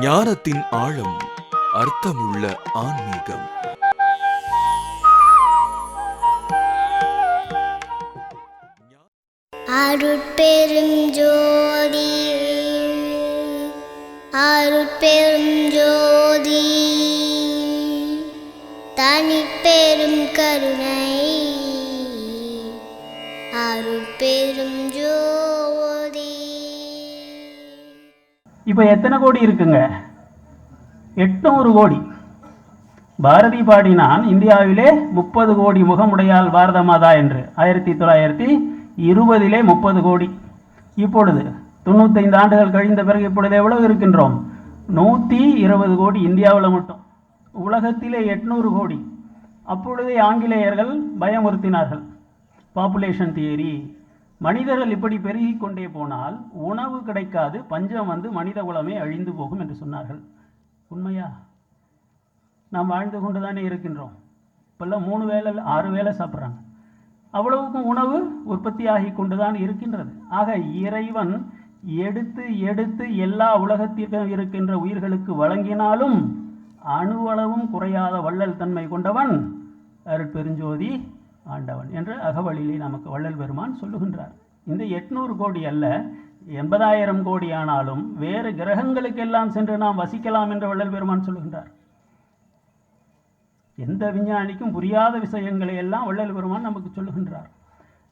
ஞானத்தின் ஆழம், அர்த்தமுள்ள ஆன்மீகம். அருட்பெரும் ஜோதி, அருட்பெரும் ஜோதி, தனிப்பெரும் கருணை, அருட்பெரும் ஜோதி. இப்போ எத்தனை கோடி இருக்குங்க? 800 கோடி. பாரதி பாடினான் இந்தியாவிலே 30 கோடி முகமுடையாள் பாரத மாதா என்று. 1920 30 கோடி. இப்பொழுது 95 ஆண்டுகள் கழிந்த பிறகு இப்பொழுது எவ்வளவு இருக்கின்றோம்? 120 கோடி இந்தியாவில் மட்டும். உலகத்திலே 800 கோடி. அப்பொழுதே ஆங்கிலேயர்கள் பயமுறுத்தினார்கள். பாப்புலேஷன் தியரி, மனிதர்கள் இப்படி பெருகி கொண்டே போனால் உணவு கிடைக்காது, பஞ்சம் வந்து மனித குலமே அழிந்து போகும் என்று சொன்னார்கள். உண்மையா? நாம் வாழ்ந்து கொண்டு தானே இருக்கின்றோம். இப்போல்லாம் 3 வேளை 6 வேளை சாப்பிட்றாங்க. அவ்வளவுக்கும் உணவு உற்பத்தி ஆகி கொண்டு தான் இருக்கின்றது. ஆக இறைவன் எடுத்து எடுத்து எல்லா உலகத்திற்கும் இருக்கின்ற உயிர்களுக்கு வழங்கினாலும் அணுவளவும் குறையாத வள்ளல் தன்மை கொண்டவன் அருட்பெருஞ்சோதி ஆண்டவன் என்று அகவழியிலே நமக்கு வள்ளல் பெருமான் சொல்லுகின்றார். இந்த 800 கோடி அல்ல, 80,000 கோடி ஆனாலும் வேறு கிரகங்களுக்கெல்லாம் சென்று நாம் வசிக்கலாம் என்று வள்ளல் பெருமான் சொல்லுகின்றார். எந்த விஞ்ஞானிக்கும் புரியாத விஷயங்களை எல்லாம் வள்ளல் பெருமான் நமக்கு சொல்லுகின்றார்.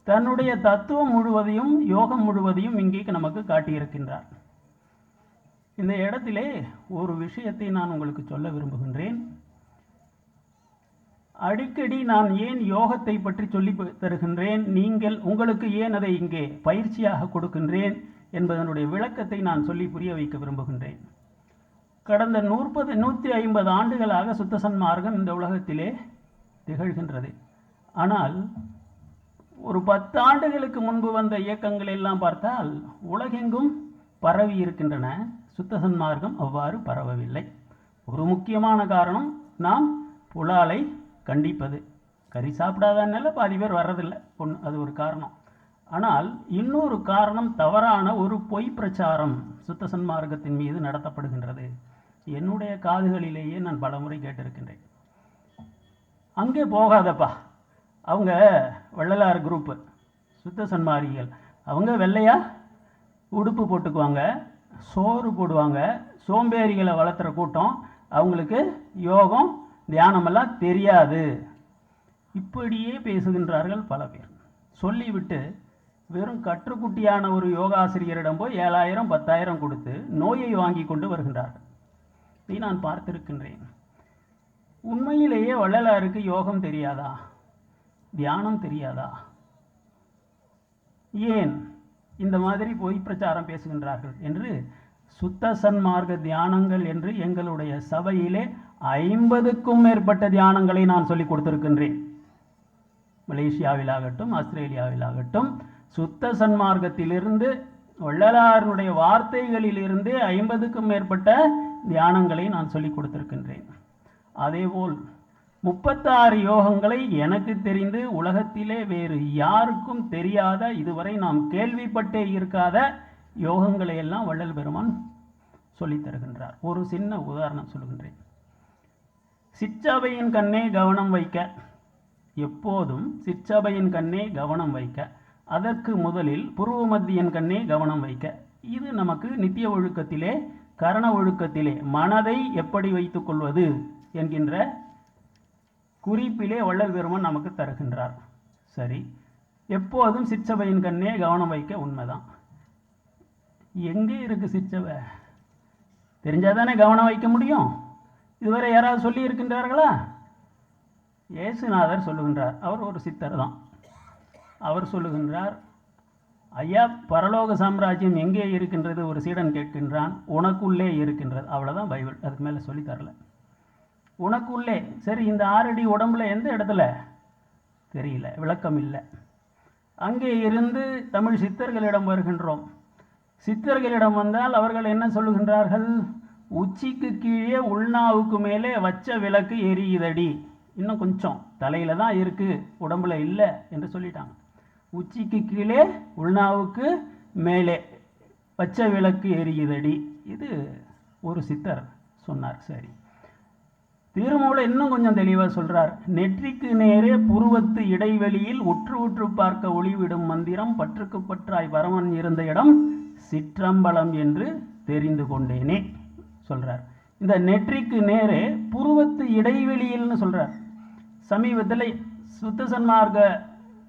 தன்னுடைய தத்துவம் முழுவதையும், யோகம் முழுவதையும் இங்கே நமக்கு காட்டியிருக்கின்றார். இந்த இடத்திலே ஒரு விஷயத்தை நான் உங்களுக்கு சொல்ல விரும்புகின்றேன். அடிக்கடி நான் ஏன் யோகத்தை பற்றி சொல்லி தருகின்றேன், உங்களுக்கு ஏன் அதை இங்கே பயிற்சியாக கொடுக்கின்றேன் என்பதனுடைய விளக்கத்தை நான் சொல்லி புரிய வைக்க விரும்புகின்றேன். கடந்த 150 ஆண்டுகளாக சுத்த சன்மார்க்கம் இந்த உலகத்திலே திகழ்கின்றது. ஆனால் ஒரு 10 ஆண்டுகளுக்கு முன்பு வந்த இயக்கங்கள் எல்லாம் பார்த்தால் உலகெங்கும் பரவி இருக்கின்றன. சுத்த சன்மார்க்கம் அவ்வாறு பரவவில்லை. ஒரு முக்கியமான காரணம், நாம் புலாலை கண்டிப்பது. கறி சாப்பிடாதனால பாதி பேர் வர்றதில்லை, அது ஒரு காரணம். ஆனால் இன்னொரு காரணம், தவறான ஒரு பொய் பிரச்சாரம் சுத்த சன்மார்க்கத்தின் மீது நடத்தப்படுகின்றது. என்னுடைய காதுகளிலேயே நான் பலமுறை கேட்டிருக்கின்றேன். அங்கே போகாதப்பா, அவங்க வள்ளலார் குரூப்பு, சுத்த சன்மார்க்கிகள், அவங்க வெள்ளையா உடுப்பு போட்டுக்குவாங்க, சோறு போடுவாங்க, சோம்பேறிகளை வளர்த்துற கூட்டம், அவங்களுக்கு யோகம் தியானமெல்லாம் தெரியாது. இப்படியே பேசுகின்றார்கள் பல பேர். சொல்லிவிட்டு வெறும் கற்றுக்குட்டியான ஒரு யோகாசிரியரிடம் போய் 7,000 10,000 கொடுத்து நோயை வாங்கி கொண்டு வருகின்றார்கள். இதை நான் பார்த்திருக்கின்றேன். உண்மையிலேயே வள்ளலாருக்கு யோகம் தெரியாதா? தியானம் தெரியாதா? ஏன் இந்த மாதிரி பொய் பிரச்சாரம் பேசுகின்றார்கள் என்று சுத்த சன்மார்க்க தியானங்கள் என்று எங்களுடைய சபையிலே 50க்கும் மேற்பட்ட தியானங்களை நான் சொல்லிக் கொடுத்திருக்கின்றேன். மலேசியாவிலாகட்டும், ஆஸ்திரேலியாவிலாகட்டும், சுத்த சன்மார்க்கத்திலிருந்து வள்ளலாருடைய வார்த்தைகளிலிருந்து 50க்கும் மேற்பட்ட தியானங்களை நான் சொல்லிக் கொடுத்திருக்கின்றேன். அதேபோல் 36 யோகங்களை எனக்கு தெரிந்து உலகத்திலே வேறு யாருக்கும் தெரியாத, இதுவரை நாம் கேள்விப்பட்டே இருக்காத யோகங்களை எல்லாம் வள்ளல் பெருமான் சொல்லித் தருகின்றார். ஒரு சின்ன உதாரணம் சொல்லுகின்றேன். சிற்றபையின் கண்ணே கவனம் வைக்க, எப்போதும் சிற்றபையின் கண்ணே கவனம் வைக்க, அதற்கு முதலில் புருவ மத்தியன் கண்ணே கவனம் வைக்க. இது நமக்கு நித்திய ஒழுக்கத்திலே, கரண ஒழுக்கத்திலே மனதை எப்படி வைத்துக் கொள்வது என்கின்ற குறிப்பிலே வள்ளல் பெருமான் நமக்கு தருகின்றார். சரி, எப்போதும் சிற்றபையின் கண்ணே கவனம் வைக்க உண்மைதான். எங்கே இருக்கு சிற்றபை? தெரிஞ்சாதானே கவனம் வைக்க முடியும். இதுவரை யாராவது சொல்லி இருக்கின்றார்களா? இயேசுநாதர் சொல்லுகின்றார். அவர் ஒரு சித்தர் தான். அவர் சொல்லுகின்றார், ஐயா, பரலோக சாம்ராஜ்யம் எங்கே இருக்கின்றது? ஒரு சீடன் கேட்கின்றான். உனக்குள்ளே இருக்கின்றது. அவ்வளோதான் பைபிள், அதுக்கு மேலே சொல்லி தரல. உனக்குள்ளே. சரி, இந்த 6 அடி உடம்புல எந்த இடத்துல தெரியல, விளக்கம் இல்லை. அங்கே இருந்து தமிழ் சித்தர்களிடம் வருகின்றோம். சித்தர்களிடம் வந்தால் அவர்கள் என்ன சொல்லுகின்றார்கள்? உச்சிக்கு கீழே உள்நாவுக்கு மேலே வச்ச விளக்கு எரியுதடி. இன்னும் கொஞ்சம் தலையில் தான் இருக்குது, உடம்புல இல்லை என்று சொல்லிட்டாங்க. உச்சிக்கு கீழே உள்நாவுக்கு மேலே வச்ச விளக்கு எரியுதடி. இது ஒரு சித்தர் சொன்னார். சரி, திருமூல இன்னும் கொஞ்சம் தெளிவாக சொல்றார். நெற்றிக்கு நேரே புருவத்து இடைவெளியில் உற்று உற்று பார்க்க ஒளிவிடும் மந்திரம் பற்றுக்கு பற்றாய் பரமன் இருந்த இடம் சிற்றம்பலம் என்று தெரிந்து கொண்டேனே சொல்றார். இந்த நெற்றிக்கு நேரே புருவத்து இடைவெளியில்னு சொல்றார். சமீபத்தில் சுத்த சன்மார்க்க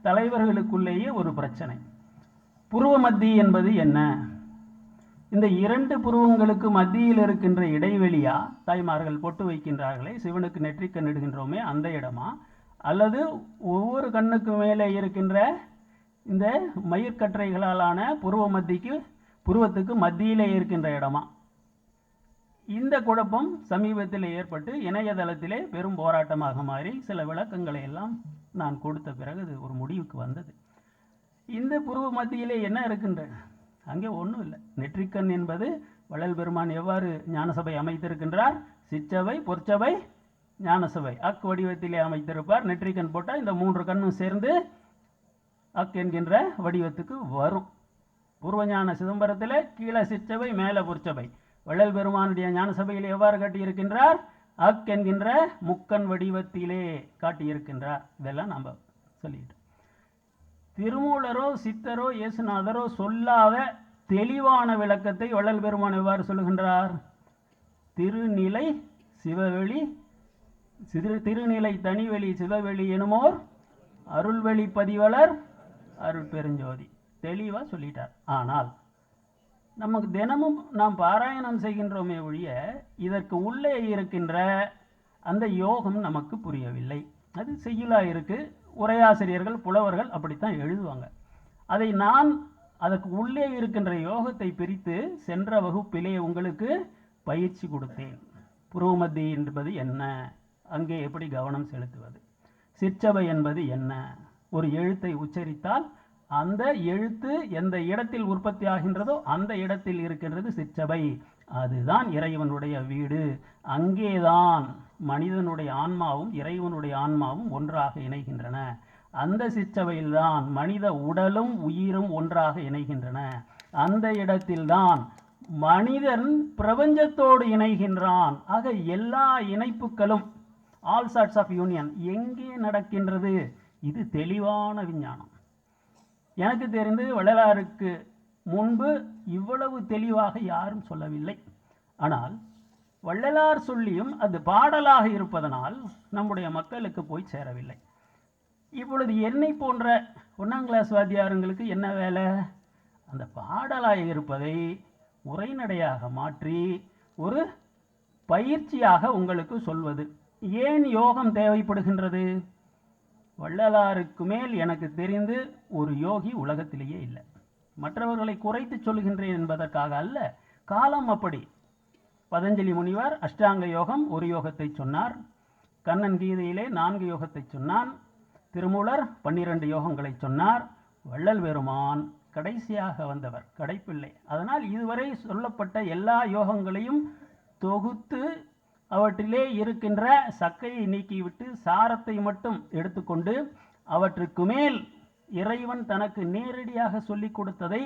தலைவர்களுக்குள்ளேயே ஒரு பிரச்சனை. புருவ மத்தி என்பது என்ன? இந்த இரண்டு புருவங்களுக்கு மத்தியில் இருக்கின்ற இடைவெளியா, தாய்மார்கள் பொட்டு வைக்கின்றார்களே, சிவனுக்கு நெற்றிக்கண் இடுகின்றோமே அந்த இடமா, அல்லது ஒவ்வொரு கண்ணுக்கு மேலே இருக்கின்ற இந்த மயிர்கற்றைகளாலான புருவத்துக்கு மத்தியிலே இருக்கின்ற இடமா? இந்த குழப்பம் சமீபத்தில் ஏற்பட்டு இணையதளத்திலே பெரும் போராட்டமாக மாறி சில விளக்கங்களை எல்லாம் நான் கொடுத்த பிறகு இது ஒரு முடிவுக்கு வந்தது. இந்த புருவ மத்தியிலே என்ன இருக்கின்ற? அங்கே ஒன்றும் இல்லை. நெற்றிக்கண் என்பது வள்ளல் பெருமான் எவ்வாறு ஞானசபை அமைத்திருக்கின்றார்? சிற்றவை, பொற்சபை, ஞானசபை அக் வடிவத்திலே அமைத்திருப்பார். நெற்றிக்கண் போட்டால் இந்த மூன்று கண்ணும் சேர்ந்து அக் என்கின்ற வடிவத்துக்கு வரும். பூர்வஞான சிதம்பரத்தில் கீழே சிற்றவை, மேலே பொற்சபை. வள்ளல் பெருமானுடைய ஞானசபையில் எவ்வாறு காட்டியிருக்கின்றார்? அக் என்கின்ற முக்கண் வடிவத்திலே காட்டியிருக்கின்றார். இதெல்லாம் நம்ம சொல்லிட்டோம். திருமூலரோ சித்தரோ இயேசுநாதரோ சொல்லாத தெளிவான விளக்கத்தை வள்ளல் பெருமான் எவ்வாறு சொல்லுகின்றார்? திருநிலை சிவவெளி, திருநிலை தனிவெளி சிவவெளி எனுமோர் அருள்வெளி பதிவலர் அருள் பெருஞ்சோதி தெளிவாக சொல்லிட்டார். ஆனால் நமக்கு தினமும் நாம் பாராயணம் செய்கின்றோமே ஒழிய இதற்கு உள்ளே இருக்கின்ற அந்த யோகம் நமக்கு புரியவில்லை. அது செய்யுளாக இருக்கு. உரையாசிரியர்கள் புலவர்கள் அப்படித்தான் எழுதுவாங்க. அதை நான் அதற்கு உள்ளே இருக்கின்ற யோகத்தை பிரித்து சென்ற வகுப்பிலே உங்களுக்கு பயிற்சி கொடுத்தேன். புருவமத்தி என்பது என்ன, அங்கே எப்படி கவனம் செலுத்துவது, சிற்றவை என்பது என்ன, ஒரு எழுத்தை உச்சரித்தால் அந்த எழுத்து எந்த இடத்தில் உற்பத்தி ஆகின்றதோ அந்த இடத்தில் இருக்கின்றது சிற்றவை. அதுதான் இறைவனுடைய வீடு. அங்கேதான் மனிதனுடைய ஆன்மாவும் இறைவனுடைய ஆன்மாவும் ஒன்றாக இணைகின்றன. அந்த சிற்றவையில்தான் மனித உடலும் உயிரும் ஒன்றாக இணைகின்றன. அந்த இடத்தில்தான் மனிதன் பிரபஞ்சத்தோடு இணைகின்றான். ஆக எல்லா இணைப்புகளும், ஆல் சார்ட்ஸ் ஆஃப் யூனியன் எங்கே நடக்கின்றது? இது தெளிவான விஞ்ஞானம். எனக்கு தெரிந்து வள்ளலாருக்கு முன்பு இவ்வளவு தெளிவாக யாரும் சொல்லவில்லை. ஆனால் வள்ளலார் சொல்லியும் அது பாடலாக இருப்பதனால் நம்முடைய மக்களுக்கு போய் சேரவில்லை. இப்பொழுது என்னை போன்ற 1ஆம் கிளாஸ் வாத்தியாருங்களுக்கு என்ன வேலை? அந்த பாடலாக இருப்பதை உரைநடையாக மாற்றி ஒரு பயிற்சியாக உங்களுக்கு சொல்வது. ஏன் யோகம் தேவைப்படுகின்றது? வள்ளலாருக்கு மேல் எனக்கு தெரிந்து ஒரு யோகி உலகத்திலேயே இல்லை. மற்றவர்களை குறைத்து சொல்கின்றேன் என்பதற்காக அல்ல, காலம் அப்படி. பதஞ்சலி முனிவர் அஷ்டாங்க யோகம் ஒரு யோகத்தை சொன்னார். கண்ணன் கீதையிலே 4 யோகத்தை சொன்னான். திருமூலர் 12 யோகங்களை சொன்னார். வள்ளல் பெருமான் கடைசியாக வந்தவர், கடைப்பிள்ளை. அதனால் இதுவரை சொல்லப்பட்ட எல்லா யோகங்களையும் தொகுத்து அவற்றிலே இருக்கின்ற சக்கையை நீக்கிவிட்டு சாரத்தை மட்டும் எடுத்துக்கொண்டு அவற்றுக்கு மேல் இறைவன் தனக்கு நேரடியாக சொல்லி கொடுத்ததை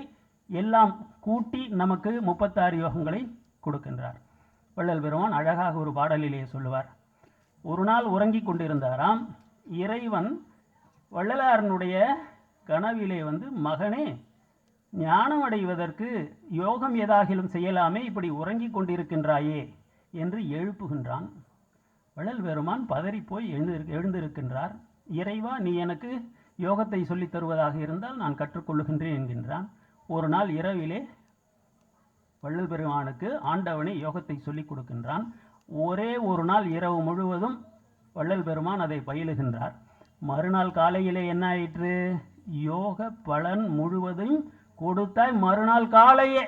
எல்லாம் கூட்டி நமக்கு 36 யோகங்களை கொடுக்கின்றார். வள்ளல் பெருமான் அழகாக ஒரு பாடலிலே சொல்லுவார். ஒரு நாள் உறங்கி கொண்டிருந்தாராம். இறைவன் வள்ளலாரனுடைய கனவிலே வந்து, மகனே, ஞானம் அடைவதற்கு யோகம் ஏதாகிலும் செய்யலாமே, இப்படி உறங்கி கொண்டிருக்கின்றாயே என்று எழுப்புகின்றான். வள்ளல் பெருமான் பதறி போய் எழுந்திருக்கின்றார். இறைவா, நீ எனக்கு யோகத்தை சொல்லித் தருவதாக இருந்தால் நான் கற்றுக்கொள்ளுகின்றேன் என்கின்றான். ஒரு நாள் இரவிலே வள்ளல் பெருமானுக்கு ஆண்டவனை யோகத்தை சொல்லிக் கொடுக்கின்றான். ஒரே ஒரு நாள் இரவு முழுவதும் வள்ளல் பெருமான் அதை பயிலுகின்றார். மறுநாள் காலையிலே என்ன ஆயிற்று? யோக பலன் முழுவதையும் கொடுத்தாய் மறுநாள் காலையே.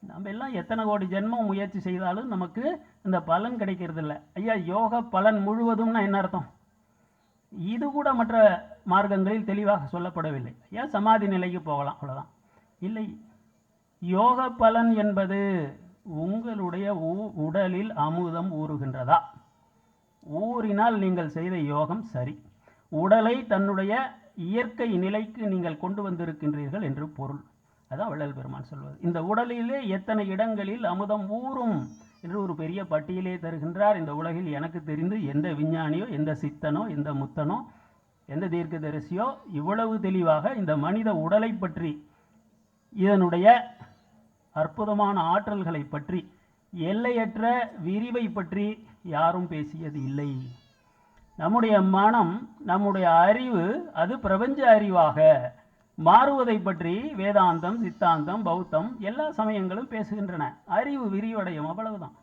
நம்ம எல்லாம் எத்தனை கோடி ஜென்மம் முயற்சி செய்தாலும் நமக்கு இந்த பலன் கிடைக்கிறது இல்லை. ஐயா, யோக பலன் முழுவதும்னா என்ன அர்த்தம்? இது கூட மற்ற மார்க்கங்களில் தெளிவாக சொல்லப்படவில்லை. ஐயா, சமாதி நிலைக்கு போகலாம், அவ்வளோதான். இல்லை, யோக பலன் என்பது உங்களுடைய உடலில் அமுதம் ஊறுகின்றதா? ஊறினால் நீங்கள் செய்த யோகம் சரி. உடலை தன்னுடைய இயற்கை நிலைக்கு நீங்கள் கொண்டு வந்திருக்கின்றீர்கள் என்று பொருள். அதான் வள்ளல் பெருமான் சொல்வது. இந்த உடலிலே எத்தனை இடங்களில் அமுதம் ஊறும் என்று ஒரு பெரிய பட்டியலே தருகின்றார். இந்த உலகில் எனக்கு தெரிந்து எந்த விஞ்ஞானியோ, எந்த சித்தனோ, எந்த முத்தனோ, எந்த தீர்க்கதரிசியோ இவ்வளவு தெளிவாக இந்த மனித உடலை பற்றி, இதனுடைய அற்புதமான ஆற்றல்களை பற்றி, எல்லையற்ற விரிவை பற்றி யாரும் பேசியது இல்லை. நம்முடைய மனம், நம்முடைய அறிவு அது பிரபஞ்ச அறிவாக மாறுவதை பற்றி வேதாந்தம், சித்தாந்தம், பௌத்தம் எல்லா சமயங்களும் பேசுகின்றன. அறிவு விரிவடையும், அவ்வளவுதான்.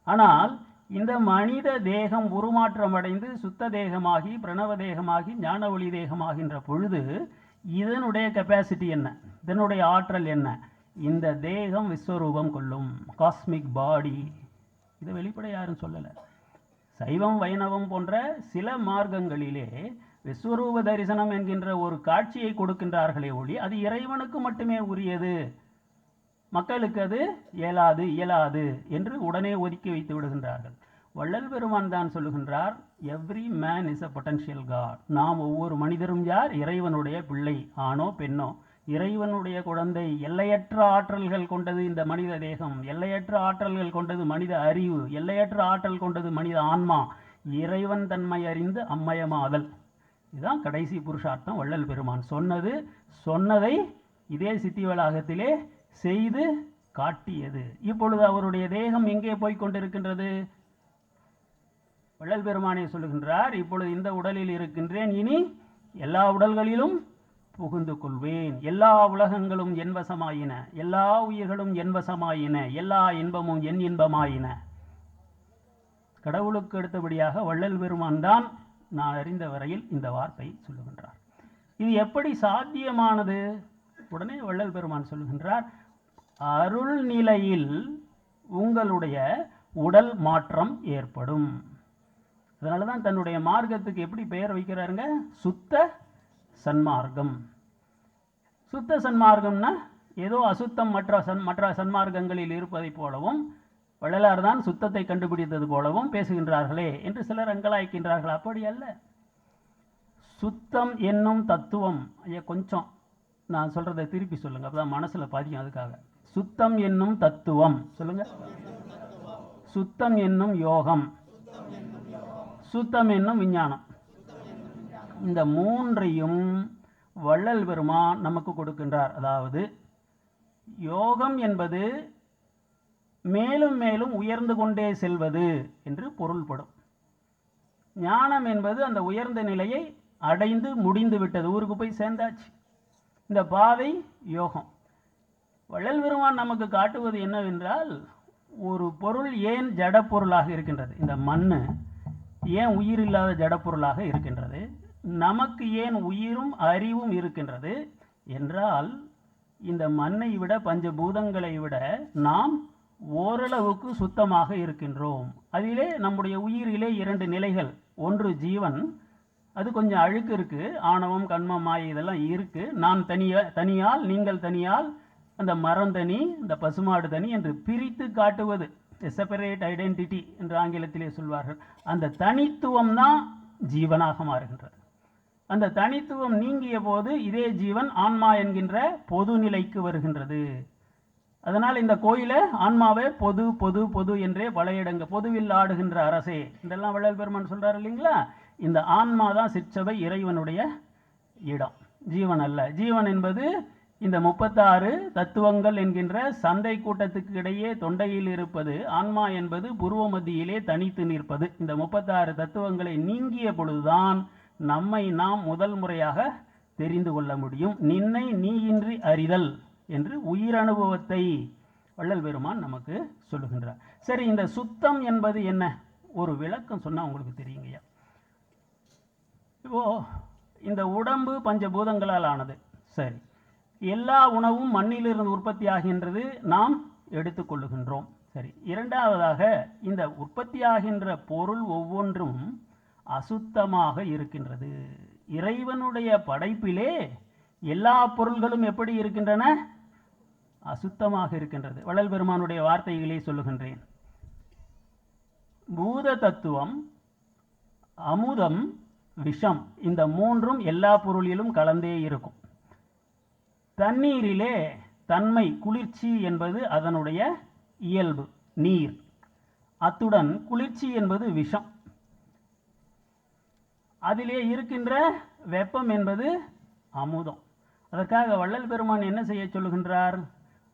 ஆனால் இந்த மனித தேகம் உருமாற்றம் அடைந்து சுத்த தேகமாகி, பிரணவ தேகமாகி, ஞான ஒளி தேகமாகின்ற பொழுது இதனுடைய கெப்பாசிட்டி என்ன, இதனுடைய ஆற்றல் என்ன? இந்த தேகம் விஸ்வரூபம் கொள்ளும், காஸ்மிக் பாடி. இதை வெளிப்படை யாரும் சொல்லலை. சைவம், வைணவம் போன்ற சில மார்க்கங்களிலே விஸ்வரூப தரிசனம் என்கின்ற ஒரு காட்சியை கொடுக்கின்றார்களே ஒளி, அது இறைவனுக்கு மட்டுமே உரியது, மக்களுக்கு அது இயலாது என்று உடனே ஒதுக்கி வைத்து விடுகின்றார்கள். வள்ளல் பெருமான் தான் சொல்லுகின்றார், every man is a potential god. நாம் ஒவ்வொரு மனிதரும் யார்? இறைவனுடைய பிள்ளை, ஆணோ பெண்ணோ, இறைவனுடைய குழந்தை. எல்லையற்ற ஆற்றல்கள் கொண்டது இந்த மனித தேகம், எல்லையற்ற ஆற்றல்கள் கொண்டது மனித அறிவு, எல்லையற்ற ஆற்றல் கொண்டது மனித ஆன்மா. இறைவன் தன்மை அறிந்து அம்மயமாதல், இதுதான் கடைசி புருஷார்த்தம். வள்ளல் பெருமான் சொன்னதை இதே சித்தி வளாகத்திலே செய்து காட்டியது. இப்பொழுது அவருடைய தேகம் எங்கே போய் கொண்டிருக்கின்றது? வள்ளல் பெருமானே சொல்லுகின்றார், இப்பொழுது இந்த உடலில் இருக்கின்றேன், இனி எல்லா உடல்களிலும் புகுந்து கொள்வேன். எல்லா உலகங்களும் என்வசமாயின, எல்லா உயிர்களும் என்வசமாயின, எல்லா இன்பமும் என் இன்பமாயின. கடவுளுக்கு அடுத்தபடியாக வள்ளல் பெருமான் தான் நான் அறிந்த வரையில் இந்த வார்த்தை சொல்லுகின்றார். இது எப்படி சாத்தியமானது? உடனே வள்ளல் பெருமான் சொல்லுகின்றார், அருள் நிலையில் உங்களுடைய உடல் மாற்றம் ஏற்படும். அதனால தான் தன்னுடைய மார்க்கத்துக்கு எப்படி பெயர் வைக்கிறாருங்க? சுத்த சன்மார்க்கம். சுத்த சன்மார்க்கம்னா ஏதோ அசுத்தம் மற்ற சன்மார்க்கங்களில் இருப்பதை போலவும், வள்ளலார் தான் சுத்தத்தை கண்டுபிடித்தது போலவும் பேசுகின்றார்களே என்று சிலர் அங்கலாய்க்கின்றார்கள். அப்படி அல்ல. சுத்தம் என்னும் தத்துவம், ஐயா கொஞ்சம் நான் சொல்றதை திருப்பி சொல்லுங்க, அப்பதான் மனசுல பதியும். அதுக்காக சுத்தம் என்னும் தத்துவம் சொல்லுங்க. சுத்தம் என்னும் யோகம், சுத்தம் என்னும் விஞ்ஞானம், இந்த மூன்றையும் வள்ளல் பெருமான் நமக்கு கொடுக்கின்றார். அதாவது யோகம் என்பது மேலும் மேலும் உயர்ந்து கொண்டே செல்வது என்று பொருள்படும். ஞானம் என்பது அந்த உயர்ந்த நிலையை அடைந்து முடிந்து விட்டது, ஊருக்கு போய் சேர்ந்தாச்சு. இந்த பாதை யோகம். வள்ளல் பெருமான் நமக்கு காட்டுவது என்னவென்றால், ஒரு பொருள் ஏன் ஜடப்பொருளாக இருக்கின்றது, இந்த மண்ணு ஏன் உயிர் இல்லாத ஜடப்பொருளாக இருக்கின்றது, நமக்கு ஏன் உயிரும் அறிவும் இருக்கின்றது என்றால், இந்த மண்ணை விட பஞ்சபூதங்களை விட நாம் ஓரளவுக்கு சுத்தமாக இருக்கின்றோம். அதிலே நம்முடைய உயிரிலே 2 நிலைகள். ஒன்று ஜீவன், அது கொஞ்சம் அழுக்கு இருக்கு, ஆணவம், கண்மம், மாயை இதெல்லாம் இருக்கு. நான் தனியால், நீங்கள் தனியால், அந்த மரம் தனி, இந்த பசுமாடு தனி என்று பிரித்து காட்டுவது செப்பரேட் ஐடென்டிட்டி என்று ஆங்கிலத்திலே சொல்வார்கள். அந்த தனித்துவம் தான் ஜீவனாக மாறுகின்றது. அந்த தனித்துவம் நீங்கிய போது இதே ஜீவன் ஆன்மா என்கின்ற பொது நிலைக்கு வருகின்றது. அதனால் இந்த கோயில ஆன்மாவை பொது பொது பொது என்றே பல இடங்கள், பொதுவில் ஆடுகின்ற அரசே இதெல்லாம் வள்ளல் பெருமான் சொல்றாரு இல்லைங்களா. இந்த ஆன்மா தான் சிற்சபை, இறைவனுடைய இடம், ஜீவன் அல்ல. ஜீவன் என்பது இந்த 36 தத்துவங்கள் என்கின்ற சந்தை கூட்டத்துக்கு இடையே தொண்டையில் இருப்பது. ஆன்மா என்பது புருவ மத்தியிலே தனித்து நிற்பது. இந்த 36 தத்துவங்களை நீங்கிய பொழுதுதான் நம்மை நாம் முதல் முறையாக தெரிந்து கொள்ள முடியும். நின்னை நீயின்றி அறிதல் என்று உயிர் அனுபவத்தை வள்ளல் பெருமான் நமக்கு சொல்லுகின்றார். சரி, இந்த சுத்தம் என்பது என்ன? ஒரு விளக்கம் சொன்னா உங்களுக்கு தெரியுங்கய்யா. இப்போ இந்த உடம்பு பஞ்சபூதங்களால் ஆனது. சரி, எல்லா உணவும் மண்ணிலிருந்து உற்பத்தி ஆகின்றது, நாம் எடுத்துக்கொள்ளுகின்றோம். சரி, இரண்டாவதாக இந்த உற்பத்தியாகின்ற பொருள் ஒவ்வொன்றும் அசுத்தமாக இருக்கின்றது. இறைவனுடைய படைப்பிலே எல்லா பொருள்களும் எப்படி இருக்கின்றன? அசுத்தமாக இருக்கின்றது. வள்ளல் பெருமானுடைய வார்த்தைகளை சொல்லுகின்றேன். பூத தத்துவம், அமுதம், விஷம், இந்த மூன்றும் எல்லா பொருளிலும் கலந்தே இருக்கும். தண்ணீரிலே தன்மை குளிர்ச்சி என்பது அதனுடைய இயல்பு நீர். அத்துடன் குளிர்ச்சி என்பது விஷம். அதிலே இருக்கின்ற வெப்பம் என்பது அமுதம். அதற்காக வள்ளல் பெருமான் என்ன செய்ய சொல்லுகின்றார்?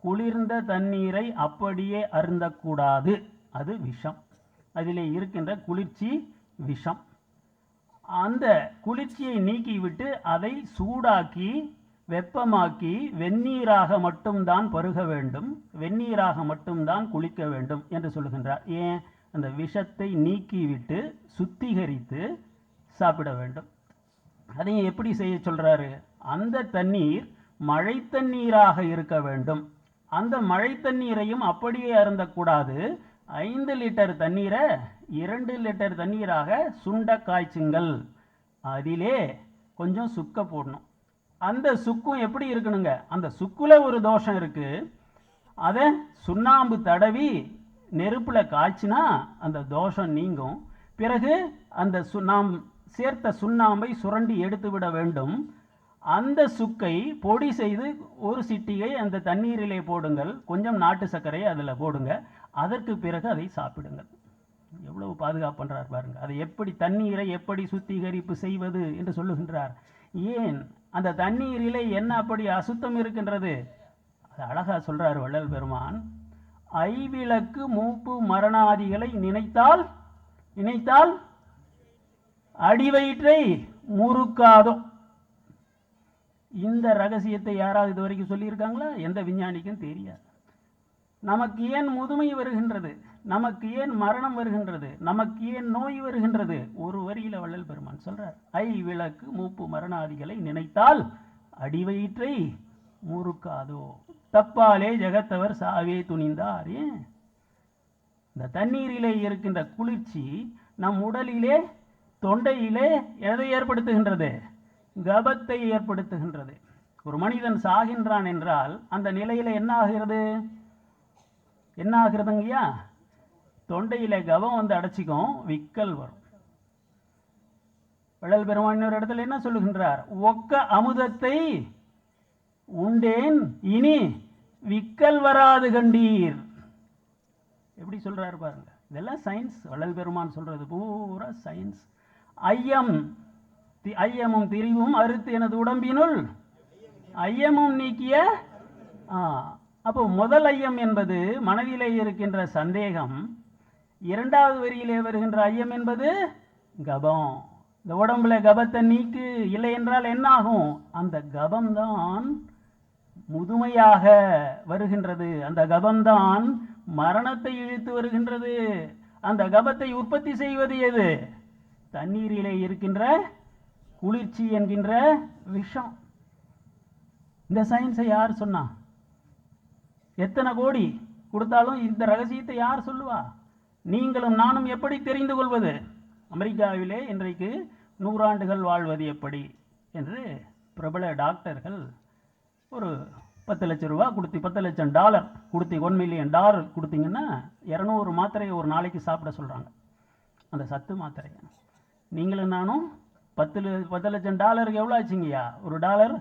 குளிர்ந்த தண்ணீரை அப்படியே அருந்தக்கூடாது, அது விஷம். அதிலே இருக்கின்ற குளிர்ச்சி விஷம். அந்த குளிர்ச்சியை நீக்கிவிட்டு அதை சூடாக்கி வெப்பமாக்கி வெந்நீராக மட்டும்தான் பருக வேண்டும், வெந்நீராக மட்டும்தான் குளிக்க வேண்டும் என்று சொல்லுகின்றார். ஏன்? அந்த விஷத்தை நீக்கிவிட்டு சுத்திகரித்து சாப்பிட வேண்டும். அதையும் எப்படி செய்ய சொல்றாரு? அந்த தண்ணீர் மழை தண்ணீராக இருக்க வேண்டும். அந்த மழை தண்ணீரையும் அப்படியே அருந்தக்கூடாது. 5 லிட்டர் தண்ணீரை 2 லிட்டர் தண்ணீராக சுண்ட காய்ச்சுங்கள். அதிலே கொஞ்சம் சுக்க போடணும். அந்த சுக்கும் எப்படி இருக்கணுங்க? அந்த சுக்குல ஒரு தோஷம் இருக்கு. அதை சுண்ணாம்பு தடவி நெருப்புல காய்ச்சினா அந்த தோஷம் நீங்கும். பிறகு அந்த நாம் சேர்த்த சுண்ணாம்பை சுரண்டி எடுத்து விட வேண்டும். அந்த சுக்கை பொடி செய்து ஒரு சிட்டிகை அந்த தண்ணீரிலே போடுங்கள். கொஞ்சம் நாட்டு சர்க்கரை அதில் போடுங்க. அதற்கு பிறகு அதை சாப்பிடுங்கள். எவ்வளவு பாதுகாப்பு பண்றார் பாருங்க. அதை எப்படி தண்ணீரை எப்படி சுத்திகரிப்பு செய்வது என்று சொல்லுகின்றார். ஏன்? அந்த தண்ணீரிலே என்ன அப்படி அசுத்தம் இருக்கின்றது? அது அழகா சொல்றார் வள்ளல் பெருமான். ஐவிளக்கு மூப்பு மரணாதிகளை நினைத்தால் அடிவயிற்றை முறுக்காதோ. இந்த ரகசியத்தை யாராவது இது வரைக்கும் சொல்லியிருக்காங்களா? எந்த விஞ்ஞானிக்கும் தெரியாது. நமக்கு ஏன் முதுமை வருகின்றது? நமக்கு ஏன் மரணம் வருகின்றது? நமக்கு ஏன் நோய் வருகின்றது? ஒரு வரியில வள்ளல் பெருமான் சொல்றார். விளக்கு மூப்பு மரணாதிகளை நினைத்தால் அடிவயிற்றை முறுக்காதோ, தப்பாலே ஜெகத்தவர் சாவே துணிந்தார். ஏன்? இந்த தண்ணீரிலே இருக்கின்ற குளிர்ச்சி நம் உடலிலே தொண்டையிலே எதை ஏற்படுத்துகின்றது? கபத்தை ஏற்படுத்துகின்றது. ஒரு மனிதன் சாகின்றான் என்றால் அந்த நிலையில என்ன ஆகிறது? என்ன ஆகுறதுங்கய்யா? தொண்டையில கபம் வந்து அடைச்சிக்கும், விக்கல் வரும். வள்ளல் பெருமான் ஒரு இடத்துல என்ன சொல்லுகின்றார்? ஒக்க அமுதத்தை உண்டேன் இனி விக்கல் வராது கண்டீர். எப்படி சொல்றாரு பாருங்க. இதெல்லாம் சயின்ஸ். வள்ளல் பெருமான் சொல்றது பூரா சயின்ஸ். ஐயமும் திரிவும் அறுத்து எனது உடம்பினுள் ஐயமும் நீக்கிய. அப்போ முதல் ஐயம் என்பது மனதிலே இருக்கின்ற சந்தேகம். இரண்டாவது வரியிலே வருகின்ற ஐயம் என்பது கபம். இந்த உடம்புல கபத்தை நீக்கு, இல்லை என்றால் என்ன ஆகும்? அந்த கபம்தான் முதுமையாக வருகின்றது. அந்த கபம்தான் மரணத்தை இழுத்து வருகின்றது. அந்த கபத்தை உற்பத்தி செய்வது எது? தண்ணீரிலே இருக்கின்ற குளிர்ச்சி என்கின்ற விஷம். இந்த சயின்ஸை யார் சொன்னா? எத்தனை கோடி கொடுத்தாலும் இந்த ரகசியத்தை யார் சொல்லுவா? நீங்களும் நானும் எப்படி தெரிந்து கொள்வது? அமெரிக்காவிலே இன்றைக்கு 100 ஆண்டுகள் வாழ்வது எப்படி என்று பிரபல டாக்டர்கள் ஒரு 10 லட்சம் ரூபா கொடுத்து, $10 லட்சம் கொடுத்து, $1 மில்லியன் கொடுத்தீங்கன்னா 200 மாத்திரையை ஒரு நாளைக்கு சாப்பிட சொல்றாங்க. அந்த சத்து மாத்திரை. நீங்களும் நானும் $10 லட்சம் எவ்வளோ ஆச்சுங்கய்யா? ஒரு டாலர்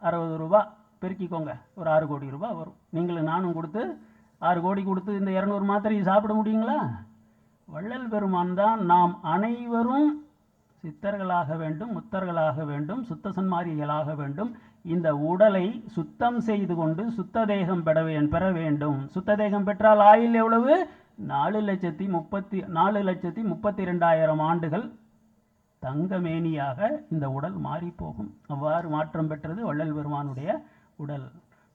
60 ரூபா. பெருக்கிக்கோங்க, ஒரு 6 கோடி ரூபாய் வரும். நீங்களும் நானும் கொடுத்து 6 கோடி கொடுத்து இந்த 200 மாத்திரையை சாப்பிட முடியுங்களா? வள்ளல் பெருமான் தான் நாம் அனைவரும் சித்தர்களாக வேண்டும், முத்தர்களாக வேண்டும், சுத்த சன்மாரிகளாக வேண்டும். இந்த உடலை சுத்தம் செய்து கொண்டு சுத்த தேகம் பெற வேண்டும். சுத்த தேகம் பெற்றால் ஆயுள் எவ்வளவு? 4,32,000 ஆண்டுகள் தங்கமேனியாக இந்த உடல் மாறி போகும். அவ்வாறு மாற்றம் பெற்றது வள்ளல் பெருமானுடைய உடல்.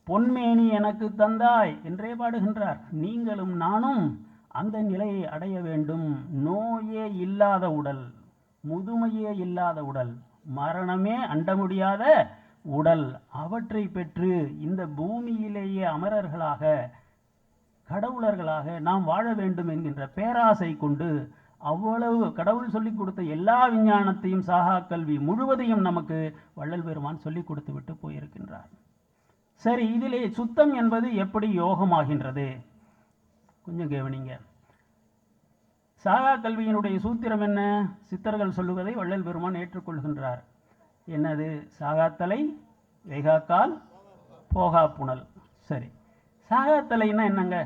பொன்மேனி எனக்கு தந்தாய் என்றே பாடுகின்றார். நீங்களும் நானும் அந்த நிலையை அடைய வேண்டும். நோயே இல்லாத உடல், முதுமையே இல்லாத உடல், மரணமே அண்ட முடியாத உடல், அவற்றை பெற்று இந்த பூமியிலேயே அமரர்களாக கடவுளர்களாக நாம் வாழ வேண்டும் என்கின்ற பேராசை கொண்டு அவ்வளவு கடவுள் சொல்லிக் கொடுத்த எல்லா விஞ்ஞானத்தையும், சாகா கல்வி முழுவதையும் நமக்கு வள்ளல் பெருமான் சொல்லிக் கொடுத்து விட்டு போயிருக்கின்றார். சரி, இதிலே சுத்தம் என்பது எப்படி யோகமாகின்றது? கொஞ்சம் கவனிங்க. சாகா கல்வியினுடைய சூத்திரம் என்ன? சித்தர்கள் சொல்லுவதை வள்ளல் பெருமான் ஏற்றுக்கொள்கின்றார். என்னது? சாகாத்தலை, வேகாக்கால், போகா புனல். சரி, சாகாத்தலைன்னா என்னங்க?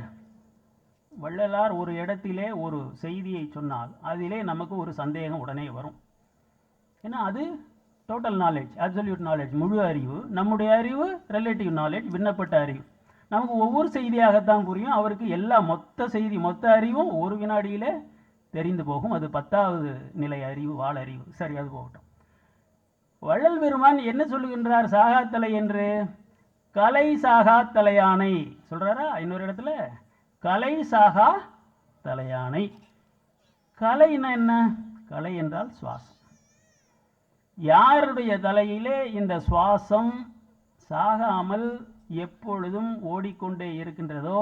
வள்ளலார் ஒரு இடத்திலே ஒரு செய்தியை சொன்னால் அதிலே நமக்கு ஒரு சந்தேகம் உடனே வரும். ஏன்னா அது டோட்டல் நாலேஜ், அப்சல்யூட் நாலேஜ், முழு அறிவு. நம்முடைய அறிவு ரிலேட்டிவ் நாலேஜ், விண்ணப்பட்ட அறிவு. நமக்கு ஒவ்வொரு செய்தியாகத்தான் புரியும். அவருக்கு எல்லா மொத்த செய்தி, மொத்த அறிவும் ஒரு வினாடியிலே தெரிந்து போகும். அது 10வது நிலை அறிவு, வாழறிவு. சரி, அது போகட்டும். வள்ளல் பெருமான் என்ன சொல்லுகின்றார் சாகாத்தலை என்று? கலை சாகா தலையானை சொல்றாரா? இன்னொரு இடத்துல கலை சாகா தலையானை. கலைன்னா என்ன? கலை என்றால் சுவாசம். யாருடைய தலையிலே இந்த சுவாசம் சாகாமல் எப்பொழுதும் ஓடிக்கொண்டே இருக்கின்றதோ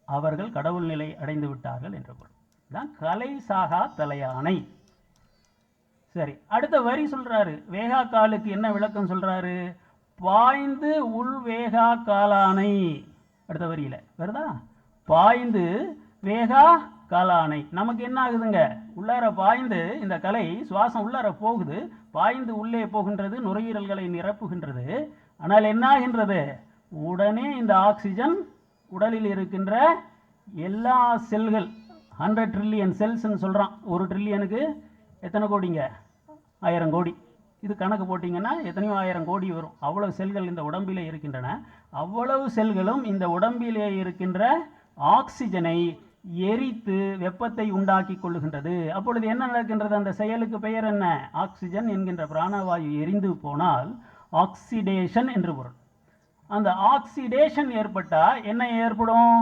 அவர்கள் கடவுள் நிலை அடைந்து விட்டார்கள் என்ற பொருள் தான் கலை சாகா தலையானை. சரி, அடுத்த வரி சொல்றாரு. வேகா காலுக்கு என்ன விளக்கம் சொல்றாரு? பாய்ந்து உள் வேகா காலானை. அடுத்த வரியில வருதா? பாய்ந்து வேகா காலானை. நமக்கு என்ன ஆகுதுங்க? உள்ளார பாய்ந்து இந்த கலை சுவாசம் உள்ளார போகுது, பாய்ந்து உள்ளே போகின்றது, நுரையீரல்களை நிரப்புகின்றது. ஆனால் என்ன ஆகின்றது? உடனே இந்த ஆக்சிஜன் உடலில் இருக்கின்ற எல்லா செல்கள், 100 ட்ரில்லியன் செல்ஸ்ன்னு சொல்றான். ஒரு ட்ரில்லியனுக்கு எத்தனை கோடிங்க? 1000 கோடி. இது கணக்கு போட்டிங்கன்னா எத்தனையோ 1000 கோடி வரும். அவ்வளவு செல்கள் இந்த உடம்பிலே இருக்கின்றன. அவ்வளவு செல்களும் இந்த உடம்பிலே இருக்கின்ற ஆக்சிஜனை எரித்து வெப்பத்தை உண்டாக்கி கொள்ளுகின்றது. அப்பொழுது என்ன நடக்கின்றது? அந்த செயலுக்கு பெயர் என்ன? ஆக்சிஜன் என்கின்ற பிராணவாயு எரிந்து போனால் ஆக்சிடேஷன் என்று பொருள். அந்த ஆக்சிடேஷன் ஏற்பட்டால் என்ன ஏற்படும்?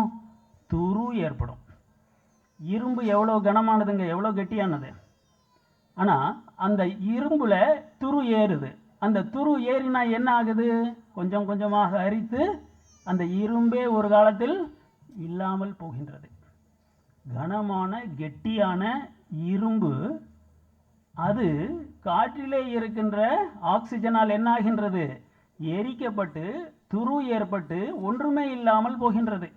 துரு ஏற்படும். இரும்பு எவ்வளோ கனமானதுங்க, எவ்வளோ கெட்டியானது. ஆனால் அந்த இரும்புல துரு ஏறுது. அந்த துரு ஏறினா என்ன ஆகுது? கொஞ்சம் கொஞ்சமாக அரித்து அந்த இரும்பே ஒரு காலத்தில் இல்லாமல் போகின்றது. கனமான கெட்டியான இரும்பு அது காற்றிலே இருக்கின்ற ஆக்சிஜனால் என்ன ஆகின்றது? எரிக்கப்பட்டு துரு ஏற்பட்டு ஒன்றுமே இல்லாமல் போகின்றது.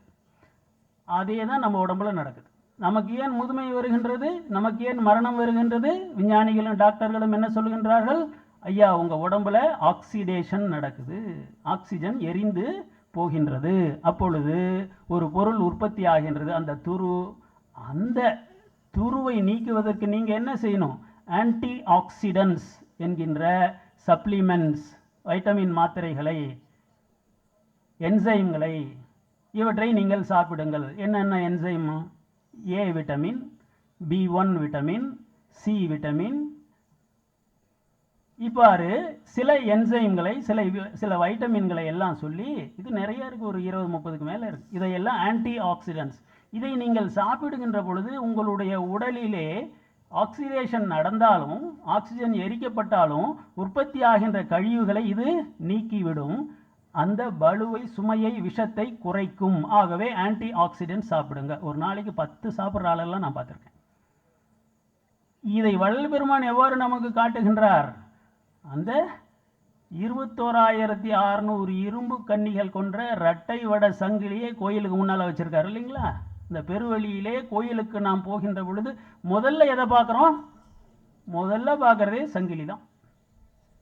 அதே தான் நம்ம உடம்புல நடக்குது. நமக்கு ஏன் முதுமை வருகின்றது? நமக்கு ஏன் மரணம் வருகின்றது? விஞ்ஞானிகளும் டாக்டர்களும் என்ன சொல்லுகின்றார்கள்? ஐயா, உங்க உடம்புல ஆக்சிடேஷன் நடக்குது, ஆக்சிஜன் எரிந்து போகின்றது. அப்பொழுது ஒரு பொருள் உற்பத்தி ஆகின்றது, அந்த துரு. அந்த துருவை நீக்குவதற்கு நீங்க என்ன செய்யணும்? ஆன்டி ஆக்சிடென்ட்ஸ் என்கின்ற சப்ளிமெண்ட்ஸ், வைட்டமின் மாத்திரைகளை, என்சைம்களை, இவற்றை நீங்கள் சாப்பிடுங்கள். என்னென்ன enzyme? A vitamin, B1 vitamin, C vitamin, இவ்வாறு சில என்சைம்களை, சில வைட்டமின்களை எல்லாம் சொல்லி, இது நிறைய இருக்கு, ஒரு 20-30க்கு மேலே இருக்கு. இதையெல்லாம் ஆன்டி ஆக்சிடென்ட்ஸ். இதை நீங்கள் சாப்பிடுகின்ற பொழுது உங்களுடைய உடலிலே ஆக்சிடேஷன் நடந்தாலும், ஆக்சிஜன் எரிக்கப்பட்டாலும் உற்பத்தி ஆகின்ற கழிவுகளை இது நீக்கிவிடும். அந்த பலுவை, சுமையை, விஷத்தை குறைக்கும். ஆகவே ஆன்டி ஆக்சிடென்ட் சாப்பிடுங்க. ஒரு நாளைக்கு 10 சாப்பிட்ற ஆளெல்லாம் நான் பார்த்துருக்கேன். இதை வள்ளல் பெருமான் எவ்வாறு நமக்கு காட்டுகின்றார்? அந்த 21,600 இரும்பு கன்னிகள் கொன்ற இரட்டை வட சங்கிலியை கோயிலுக்கு முன்னால் வச்சிருக்காரு இல்லைங்களா? இந்த பெருவழியிலே கோயிலுக்கு நாம் போகின்ற பொழுது முதல்ல எதை பார்க்குறோம்? முதல்ல பார்க்குறதே சங்கிலி தான்.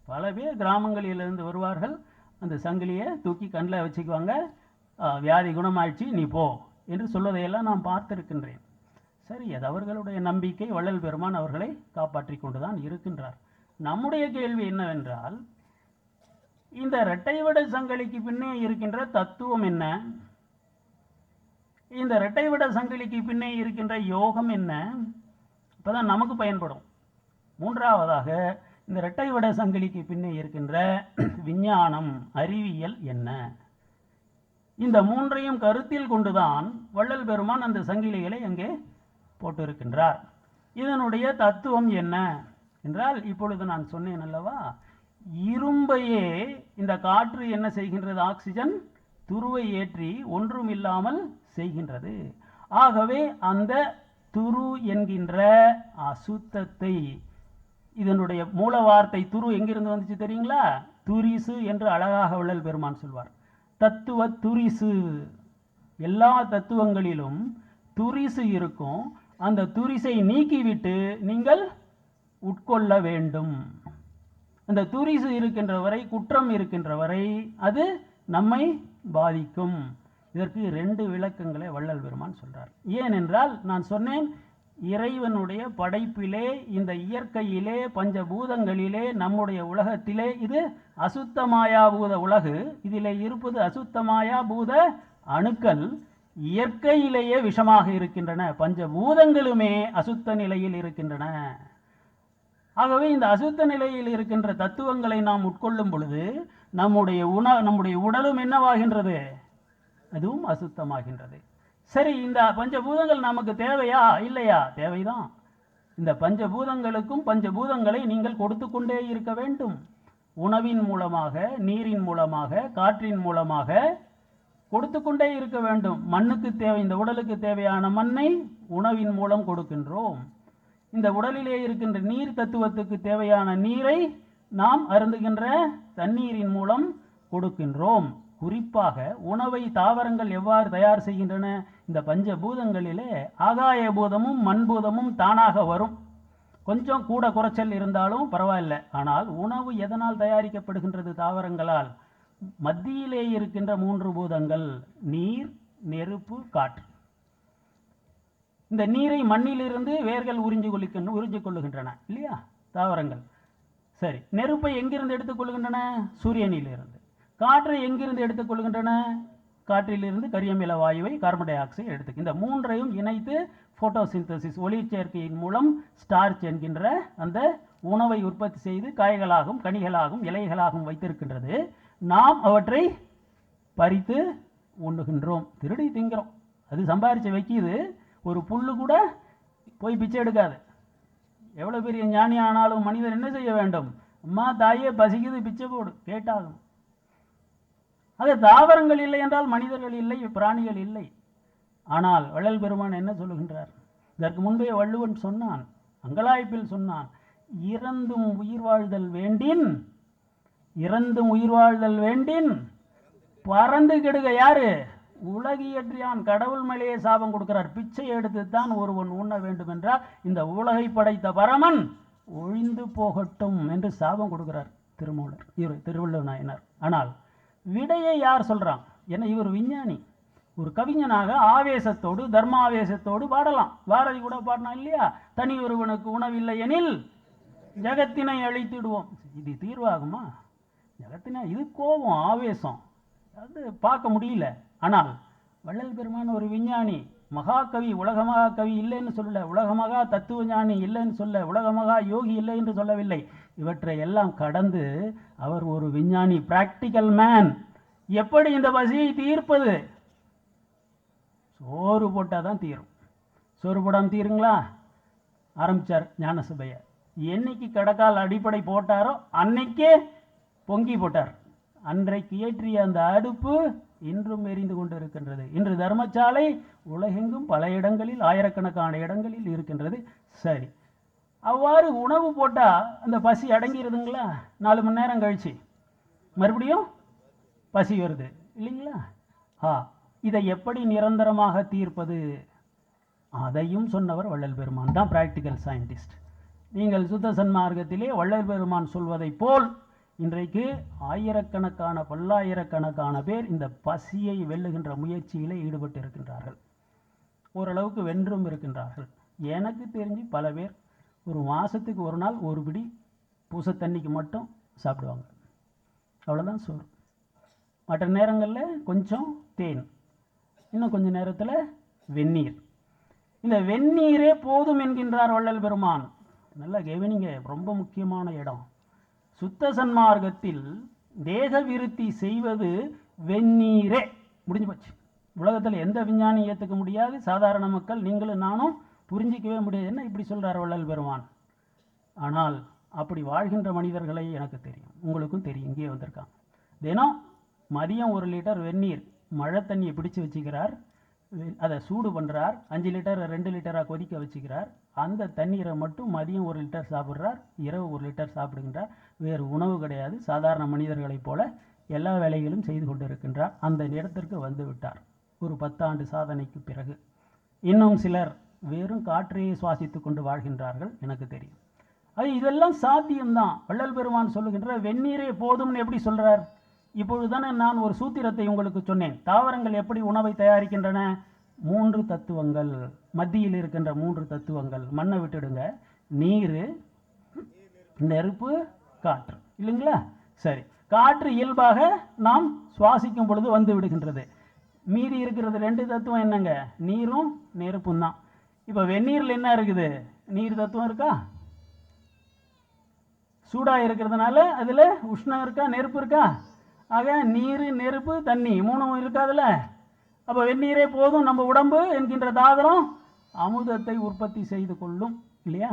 பல பேர் கிராமங்களிலிருந்து வருவார்கள், அந்த சங்கிலியை தூக்கி கண்ணில் வச்சுக்குவாங்க. வியாதி குணமாயிடுச்சு, நீ போ என்று சொல்வதையெல்லாம் நான் பார்த்திருக்கின்றேன். சரி, அது அவர்களுடைய நம்பிக்கை. வள்ளல் பெருமான் அவர்களை காப்பாற்றி கொண்டுதான் இருக்கின்றார். நம்முடைய கேள்வி என்னவென்றால், இந்த இரட்டைவட சங்கிலிக்கு பின்னே இருக்கின்ற தத்துவம் என்ன? இந்த இரட்டைவட சங்கிலிக்கு பின்னே இருக்கின்ற யோகம் என்ன? அப்பதான் நமக்கு பயன்படும். மூன்றாவதாக, இந்த இரட்டைவட சங்கிலிக்கு பின்னே இருக்கின்ற விஞ்ஞானம், அறிவியல் என்ன? இந்த மூன்றையும் கருத்தில் கொண்டுதான் வள்ளல் பெருமான் அந்த சங்கிலிகளை அங்கே போட்டிருக்கின்றார். இதனுடைய தத்துவம் என்ன என்றால், இப்பொழுது நான் சொன்னேன் அல்லவா, இரும்பையே இந்த காற்று என்ன செய்கின்றது? ஆக்சிஜன் துருவை ஏற்றி ஒன்றும் இல்லாமல் செய்கின்றது. ஆகவே அந்த துரு என்கின்ற அசுத்தத்தை, இதனுடைய மூல வார்த்தை துரு எங்கிருந்து வந்துச்சு தெரியுங்களா? துரிசு என்று அழகாக வள்ளல் பெருமான் சொல்வார். தத்துவ துரிசு. எல்லா தத்துவங்களிலும் துரிசு இருக்கும். அந்த துரிசை நீக்கிவிட்டு நீங்கள் உட்கொள்ள வேண்டும். அந்த துரிசு இருக்கின்ற வரை, குற்றம் இருக்கின்ற வரை அது நம்மை பாதிக்கும். இதற்கு 2 விளக்கங்களை வள்ளல் பெருமான் சொல்றார். ஏனென்றால் நான் சொன்னேன், இறைவனுடைய படைப்பிலே, இந்த இயற்கையிலே, பஞ்சபூதங்களிலே, நம்முடைய உலகத்திலே இது அசுத்தமாயாபூத உலகு. இதிலே இருப்பது அசுத்தமாயாபூத அணுக்கள் இயற்கையிலேயே விஷமாக இருக்கின்றன. பஞ்சபூதங்களுமே அசுத்த நிலையில் இருக்கின்றன. ஆகவே இந்த அசுத்த நிலையில் இருக்கின்ற தத்துவங்களை நாம் உட்கொள்ளும் பொழுது நம்முடைய உடலும் என்னவாகின்றது? அதுவும் அசுத்தமாகின்றது. சரி, இந்த பஞ்சபூதங்கள் நமக்கு தேவையா இல்லையா? தேவைதான். இந்த பஞ்சபூதங்களுக்கும் பஞ்சபூதங்களை நீங்கள் கொடுத்து கொண்டே இருக்க வேண்டும். உணவின் மூலமாக, நீரின் மூலமாக, காற்றின் மூலமாக கொடுத்து கொண்டே இருக்க வேண்டும். மண்ணுக்கு தேவை, இந்த உடலுக்கு தேவையான மண்ணை உணவின் மூலம் கொடுக்கின்றோம். இந்த உடலிலே இருக்கின்ற நீர் தத்துவத்துக்கு தேவையான நீரை நாம் அருந்துகின்ற தண்ணீரின் மூலம் கொடுக்கின்றோம். குறிப்பாக உணவை தாவரங்கள் எவ்வாறு தயார் செய்கின்றன? இந்த பஞ்சபூதங்களிலே ஆகாய பூதமும் மண்பூதமும் தானாக வரும். கொஞ்சம் கூட குறைச்சல் இருந்தாலும் பரவாயில்லை. ஆனால் உணவு எதனால் தயாரிக்கப்படுகின்றது? தாவரங்களால். மத்தியிலே இருக்கின்ற 3 பூதங்கள் நீர், நெருப்பு, காற்று. இந்த நீரை மண்ணிலிருந்து வேர்கள் உறிஞ்சு கொள்ளுகின்றன இல்லையா தாவரங்கள். சரி, நெருப்பை எங்கிருந்து எடுத்துக்கொள்கின்றன? சூரியனிலிருந்து. காற்றை எங்கிருந்து எடுத்துக்கொள்கின்றன? காற்றிலிருந்து கரியமில வாயுவை, கார்பன் டை ஆக்சைடு எடுத்து. இந்த 3ஐயும் இணைத்து போட்டோசிந்தசிஸ், ஒளிச்சேர்க்கையின் மூலம் ஸ்டார்ச் என்கின்ற அந்த உணவை உற்பத்தி செய்து காய்களாகவும் கனிகளாகவும் இலைகளாகவும் வைத்திருக்கின்றது. நாம் அவற்றை பறித்து உண்ணுகின்றோம், திருடி திங்கிறோம். அது சம்பாரித்து வைக்கிது. ஒரு புல்லு கூட போய் பிச்சை எடுக்காது. எவ்வளோ பெரிய ஞானி ஆனாலும் மனிதன் என்ன செய்ய வேண்டும்? அம்மா தாயே பசிக்குது, பிச்சை போடு கேட்டாகும். அது தாவரங்கள் இல்லை என்றால் மனிதர்கள் இல்லை, பிராணிகள் இல்லை. ஆனால் வள்ளல் பெருமான் என்ன சொல்லுகின்றார்? இதற்கு முன்பே வள்ளுவன் சொன்னான், அங்கலாய்ப்பில் சொன்னான், இறந்தும் உயிர் வாழ்தல் வேண்டின், இறந்தும் உயிர் வாழ்தல் வேண்டின் பறந்து கெடுக. யாரு? உலகியற்றியான். கடவுள் மேலேயே சாபம் கொடுக்கிறார். பிச்சை எடுத்துத்தான் ஒருவன் உண்ண வேண்டும் என்றால் இந்த உலகை படைத்த பரமன் ஒழிந்து போகட்டும் என்று சாபம் கொடுக்கிறார் திருமூலர், திருவள்ளுவர் நாயனார். ஆனால் விடையை யார் சொல்றான்? ஏன்னா இவர் விஞ்ஞானி. ஒரு கவிஞனாக ஆவேசத்தோடு தர்மாவேசத்தோடு பாடலாம். பாரதி கூட பாடினா இல்லையா? தனி ஒருவனுக்கு உணவில்லை எனில் ஜகத்தினை அழித்திடுவோம். இது தீர்வாகுமா? ஜகத்தினை, இது கோபம், ஆவேசம், அது பார்க்க முடியல. ஆனால் வள்ளல் பெருமான் ஒரு விஞ்ஞானி, மகாகவி, உலக மகாகவி இல்லைன்னு சொல்ல, உலக மகா தத்துவ ஞானி இல்லைன்னு சொல்ல, உலக மகா யோகி இல்லை என்று சொல்லவில்லை. இவற்றை எல்லாம் கடந்து அவர் ஒரு விஞ்ஞானி, பிராக்டிக்கல் மேன். எப்படி இந்த பசியை தீர்ப்பது? சோறு போட்டால் தான் தீரும். சோறு போடாமல் தீருங்களா? ஆரம்பித்தார் ஞானசபையை. என்னைக்கு கடக்கால் அடிப்படை போட்டாரோ அன்னைக்கே பொங்கி போட்டார். அன்றைக்கு ஏற்றிய அந்த அடுப்பு இன்றும் எரிந்து கொண்டு இருக்கின்றது. இன்று தர்மசாலை உலகெங்கும் பல இடங்களில், ஆயிரக்கணக்கான இடங்களில் இருக்கின்றது. சரி, அவ்வாறு உணவு போட்டால் அந்த பசி அடங்கிடுதுங்களா? 4 மணி நேரம் கழிச்சு மறுபடியும் பசி வருது இல்லைங்களா? இதை எப்படி நிரந்தரமாக தீர்ப்பது? அதையும் சொன்னவர் வள்ளல் பெருமான் தான், பிராக்டிக்கல் சயின்டிஸ்ட். நீங்கள் சுத்த சன்மார்க்கத்திலே வள்ளல் பெருமான் சொல்வதை போல் இன்றைக்கு ஆயிரக்கணக்கான பல்லாயிரக்கணக்கான பேர் இந்த பசியை வெல்லுகின்ற முயற்சியிலே ஈடுபட்டு இருக்கின்றார்கள். ஓரளவுக்கு வென்றும் இருக்கின்றார்கள். எனக்கு தெரிஞ்சு பல பேர் ஒரு மாதத்துக்கு ஒரு நாள் ஒரு பிடி பூச தண்ணிக்கு மட்டும் சாப்பிடுவாங்க. அவ்வளோதான் சோறு. மற்ற நேரங்களில் கொஞ்சம் தேன், இன்னும் கொஞ்சம் நேரத்தில் வெந்நீர். இந்த வெந்நீரே போதும் என்கின்றார் வள்ளல் பெருமான். நல்லா கவனிங்க, ரொம்ப முக்கியமான இடம். சுத்த சன்மார்க்கத்தில் தேக விருத்தி செய்வது வெந்நீரே. முடிஞ்சு போச்சு. உலகத்தில் எந்த விஞ்ஞானி ஏற்றுக்க முடியாது, சாதாரண மக்கள் நீங்களும் நானும் புரிஞ்சிக்கவே முடியாது. என்ன இப்படி சொல்கிறார் வள்ளல் பெருமான்? ஆனால் அப்படி வாழ்கின்ற மனிதர்களை எனக்கு தெரியும், உங்களுக்கும் தெரியும். இங்கே வந்திருக்காங்க. தினம் மதியம் 1 லிட்டர் வெந்நீர் மழை தண்ணியை பிடிச்சி வச்சுக்கிறார். அதை சூடு பண்ணுறார். 5 லிட்டர் 2 லிட்டராக கொதிக்க வச்சுக்கிறார். அந்த தண்ணீரை மட்டும் மதியம் 1 லிட்டர் சாப்பிட்றார், இரவு 1 லிட்டர் சாப்பிடுகின்றார். வேறு உணவு கிடையாது. சாதாரண மனிதர்களைப் போல எல்லா வேலைகளும் செய்து கொண்டு இருக்கின்றார். அந்த இடத்திற்கு வந்து விட்டார் ஒரு 10 ஆண்டு சாதனைக்கு பிறகு. இன்னும் சிலர் வெறும் காற்றையே சுவாசித்து கொண்டு வாழ்கின்றார்கள், எனக்கு தெரியும். இதெல்லாம் சாத்தியம்தான். வள்ளல் பெருமான் சொல்லுகின்ற வெந்நீரே போதும்னு எப்படி சொல்கிறார்? இப்பொழுது தானே நான் ஒரு சூத்திரத்தை உங்களுக்கு சொன்னேன். தாவரங்கள் எப்படி உணவை தயாரிக்கின்றன? 3 தத்துவங்கள், மத்தியில் இருக்கின்ற 3 தத்துவங்கள். மண்ணை விட்டுடுங்க. நீர், நெருப்பு, காற்று, இல்லைங்களா? சரி, காற்று இயல்பாக நாம் சுவாசிக்கும் பொழுது வந்து விடுகின்றது. மீதி இருக்கிறது 2 தத்துவம் என்னங்க? நீரும் நெருப்பும் தான். இப்போ வெந்நீரில் என்ன இருக்குது? நீர் தத்துவம் இருக்கா? சூடாக இருக்கிறதுனால அதில் உஷ்ணம் இருக்கா, நெருப்பு இருக்கா? ஆக நீர், நெருப்பு, தண்ணி 3 இருக்காதுல்ல. அப்போ வெந்நீரே போதும், நம்ம உடம்பு என்கின்ற தாவரம் அமுதத்தை உற்பத்தி செய்து கொள்ளும், இல்லையா?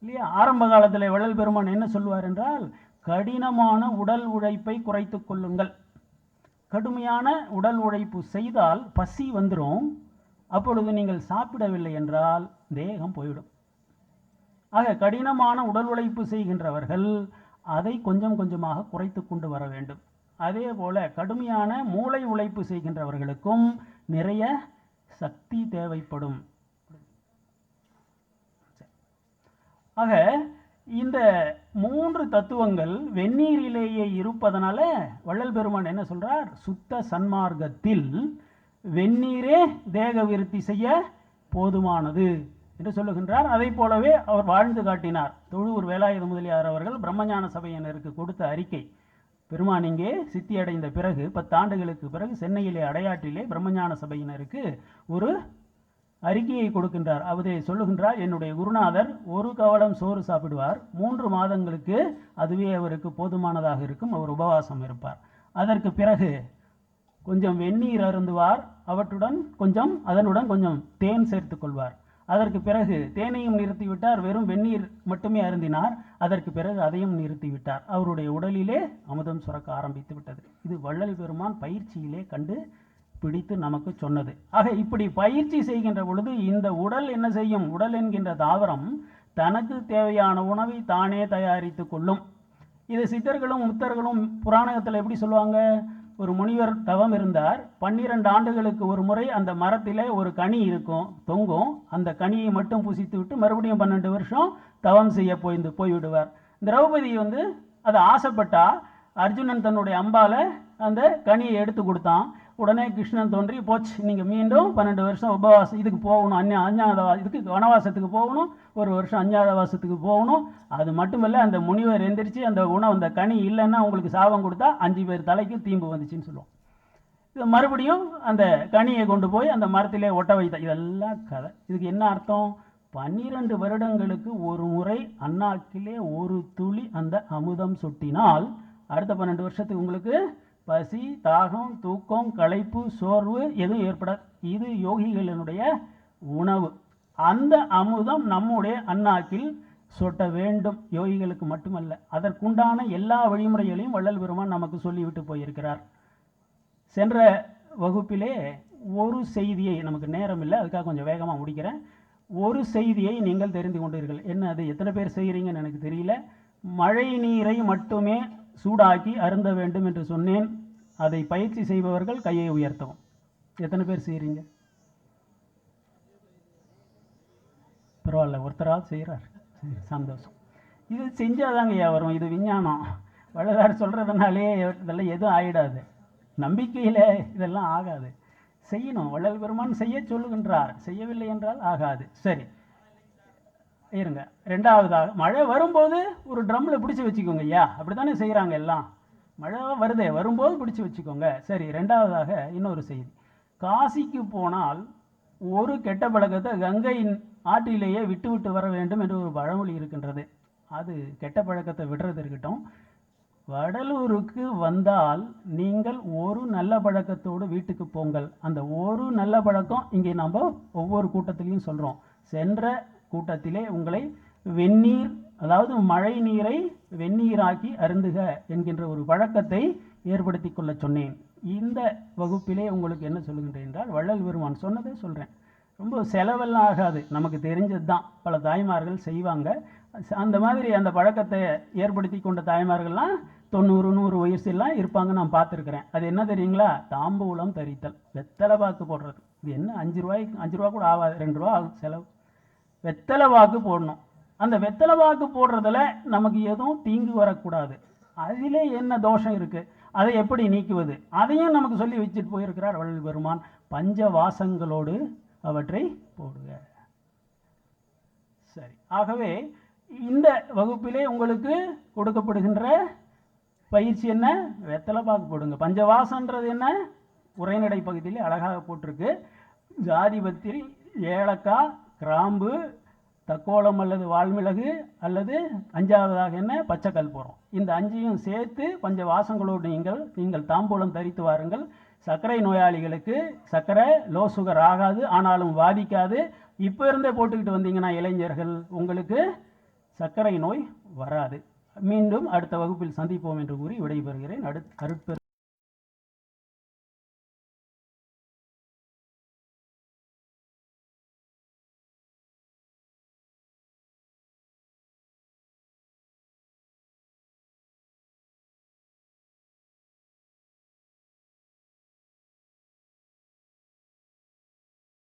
இல்லையா? ஆரம்ப காலத்தில் வள்ளல் பெருமான் என்ன சொல்வார் என்றால், கடினமான உடல் உழைப்பை குறைத்து கொள்ளுங்கள். கடுமையான உடல் உழைப்பு செய்தால் பசி வந்துடும். அப்பொழுது நீங்கள் சாப்பிடவில்லை என்றால் தேகம் போய்விடும். ஆக கடினமான உடல் உழைப்பு செய்கின்றவர்கள் அதை கொஞ்சம் கொஞ்சமாக குறைத்து கொண்டு வர வேண்டும். அதே போல கடுமையான மூளை உழைப்பு செய்கின்றவர்களுக்கும் நிறைய சக்தி தேவைப்படும். ஆக இந்த 3 தத்துவங்கள் வெந்நீரிலேயே இருப்பதனால வள்ளல் பெருமான் என்ன சொல்றார்? சுத்த சன்மார்க்கத்தில் வெந்நீரே தேக விருத்தி செய்ய போதுமானது என்று சொல்லுகின்றார். அதை போலவே அவர் வாழ்ந்து காட்டினார். தொழுவூர் வேலாயுத முதலியார் அவர்கள் பிரம்மஞான சபையினருக்கு கொடுத்த அறிக்கை, பெருமான் இங்கே சித்தி அடைந்த பிறகு 10 ஆண்டுகளுக்கு பிறகு சென்னையிலே அடையாற்றிலே பிரம்மஞான சபையினருக்கு ஒரு அறிக்கையை கொடுக்கின்றார். அவரை சொல்லுகின்றார், என்னுடைய குருநாதர் ஒரு கவளம் சோறு சாப்பிடுவார், 3 மாதங்களுக்கு அதுவே அவருக்கு போதுமானதாக இருக்கும், அவர் உபவாசம் இருப்பார். அதற்கு பிறகு கொஞ்சம் வெந்நீர் அருந்துவார், அதனுடன் கொஞ்சம் தேன் சேர்த்து கொள்வார். அதற்கு பிறகு தேனையும் நிறுத்திவிட்டார், வெறும் வெந்நீர் மட்டுமே அருந்தினார். அதற்கு பிறகு அதையும் நிறுத்திவிட்டார். அவருடைய உடலிலே அமுதம் சுரக்க ஆரம்பித்து விட்டது. இது வள்ளல் பெருமான் பயிற்சியிலே கண்டு பிடித்து நமக்கு சொன்னது. ஆக இப்படி பயிற்சி செய்கின்ற பொழுது இந்த உடல் என்ன செய்யும்? உடல் என்கின்ற தாவரம் தனக்கு தேவையான உணவை தானே தயாரித்து கொள்ளும். இது சித்தர்களும் முத்தர்களும் புராணத்தில் எப்படி சொல்லுவாங்க? ஒரு முனிவர் தவம் இருந்தார். 12 ஆண்டுகளுக்கு ஒரு முறை அந்த மரத்தில் ஒரு கனி இருக்கும், தொங்கும். அந்த கனியை மட்டும் புசித்து விட்டு மறுபடியும் 12 வருஷம் தவம் செய்ய போய்விடுவார். திரௌபதி அதை ஆசைப்பட்டா. அர்ஜுனன் தன்னுடைய அம்பால அந்த கனியை எடுத்து கொடுத்தான். உடனே கிருஷ்ணன் தோன்றி, போச்சு, நீங்கள் மீண்டும் 12 வருஷம் உபவாசம் இதுக்கு போகணும், இதுக்கு வனவாசத்துக்கு போகணும், 1 வருஷம் அஞ்ஞாதவாசத்துக்கு போகணும். அது மட்டுமல்ல, அந்த முனிவர் எந்திரிச்சு அந்த கனி இல்லைன்னா உங்களுக்கு சாபம் கொடுத்தா 5 பேர் தலைக்கு தீம்பு வந்துச்சுன்னு சொல்லுவோம். இது மறுபடியும் அந்த கனியை கொண்டு போய் அந்த மரத்திலே ஒட்ட வைத்த. இதெல்லாம் கதை. இதுக்கு என்ன அர்த்தம்? 12 வருடங்களுக்கு ஒரு முறை அண்ணாக்கிலே ஒரு துளி அந்த அமுதம் சொட்டினால் அடுத்த 12 வருஷத்துக்கு உங்களுக்கு பசி, தாகம், தூக்கம், களைப்பு, சோர்வு எதுவும் ஏற்படாது. இது யோகிகளினுடைய உணவு. அந்த அமுதம் நம்முடைய அண்ணாக்கில் சொட்ட வேண்டும். யோகிகளுக்கு மட்டுமல்ல, அதற்குண்டான எல்லா வழிமுறைகளையும் வள்ளல் பெருமான் நமக்கு சொல்லிவிட்டு போயிருக்கிறார். சென்ற வகுப்பிலே ஒரு செய்தியை, நமக்கு நேரம் இல்லை, அதுக்காக கொஞ்சம் வேகமாக முடிக்கிறேன். ஒரு செய்தியை நீங்கள் தெரிந்து கொண்டீர்கள். என்ன அது? எத்தனை பேர் செய்கிறீங்கன்னு எனக்கு தெரியல. மழை நீரை மட்டுமே சூடாக்கி அருந்த வேண்டும் என்று சொன்னேன். அதை பயிற்சி செய்பவர்கள் கையை உயர்த்தவும். எத்தனை பேர் செய்கிறீங்க? பரவாயில்ல, ஒருத்தரால் செய்கிறார், சந்தோஷம். இது செஞ்சாதாங்கய்யா வரும். இது விஞ்ஞானம். வள்ளலார் சொல்கிறதுனாலே இதெல்லாம் எதுவும் ஆகிடாது. நம்பிக்கையில் இதெல்லாம் ஆகாது. செய்யணும். வள்ளல் பெருமான் செய்ய சொல்லுகின்றார். செய்யவில்லை என்றால் ஆகாது. சரி, இருங்க. 2வதாக, மழை வரும்போது ஒரு ட்ரம்மில் பிடிச்சி வச்சுக்கோங்க ஐயா. அப்படி தானே செய்கிறாங்க எல்லாம். மழை வருதே, வரும்போது பிடிச்சி வச்சுக்கோங்க. சரி, 2வதாக இன்னொரு செய்தி. காசிக்கு போனால் ஒரு கெட்ட பழக்கத்தை கங்கையின் ஆற்றிலேயே விட்டு விட்டு வர வேண்டும் என்று ஒரு பழமொழி இருக்கின்றது. அது கெட்ட பழக்கத்தை விடுறது இருக்கட்டும். வடலூருக்கு வந்தால் நீங்கள் ஒரு நல்ல பழக்கத்தோடு வீட்டுக்கு போங்கள். அந்த ஒரு நல்ல பழக்கம் இங்கே நம்ம ஒவ்வொரு கூட்டத்திலையும் சொல்கிறோம். சென்ற கூட்டத்திலே உங்களை வெந்நீர், அதாவது மழை நீரை வெந்நீராக்கி அருந்துக என்கின்ற ஒரு பழக்கத்தை ஏற்படுத்தி கொள்ள சொன்னேன். இந்த வகுப்பிலே உங்களுக்கு என்ன சொல்லுகின்றேன் என்றால், வள்ளல் பெருமான் சொன்னதை சொல்கிறேன். ரொம்ப செலவெல்லாம் ஆகாது, நமக்கு தெரிஞ்சது தான். பல தாய்மார்கள் செய்வாங்க. அந்த மாதிரி அந்த பழக்கத்தை ஏற்படுத்தி கொண்ட தாய்மார்கள்லாம் 90-100 வயசுலாம் இருப்பாங்க, நான் பார்த்துருக்குறேன். அது என்ன தெரியுங்களா? தாம்பூலம் தரித்தல், வெத்தலை பாக்கு போடுறது. இது என்ன 5 ரூபா கூட ஆகாது, 2 ரூபா ஆகும் செலவு. வெத்தலை வாக்கு போடணும். அந்த வெத்தலை வாக்கு போடுறதுல நமக்கு எதுவும் தீங்கு வரக்கூடாது. அதிலே என்ன தோஷம் இருக்குது? அதை எப்படி நீக்குவது அதையும் நமக்கு சொல்லி வச்சுட்டு போயிருக்கிறார் வள்ளல் பெருமான். பஞ்ச வாசங்களோடு அவற்றை போடுக. சரி, ஆகவே இந்த வகுப்பிலே உங்களுக்கு கொடுக்கப்படுகின்ற பயிற்சி என்ன? வெத்தலை பாக்கு போடுங்க. பஞ்சவாசன்றது என்ன? உரைநடை பகுதியிலே அழகாக போட்டிருக்கு. ஜாதிபத்திரி, ஏலக்காய், கிராம்பு, தக்கோலம் அல்லது வால்மிளகு, அல்லது அஞ்சாவதாக என்ன? பச்சை கற்பூரம். இந்த அஞ்சையும் சேர்த்து பஞ்ச வாசங்களோடு நீங்கள் தாம்பூலம் தரித்து வாருங்கள். சர்க்கரை நோயாளிகளுக்கு சர்க்கரை லோ சுகர் ஆகாது, ஆனாலும் பாதிக்காது. இப்போ இருந்தே போட்டுக்கிட்டு வந்தீங்கன்னா இளைஞர்கள், உங்களுக்கு சர்க்கரை நோய் வராது. மீண்டும் அடுத்த வகுப்பில் சந்திப்போம் என்று கூறி விடைபெறுகிறேன். அருட்பெரு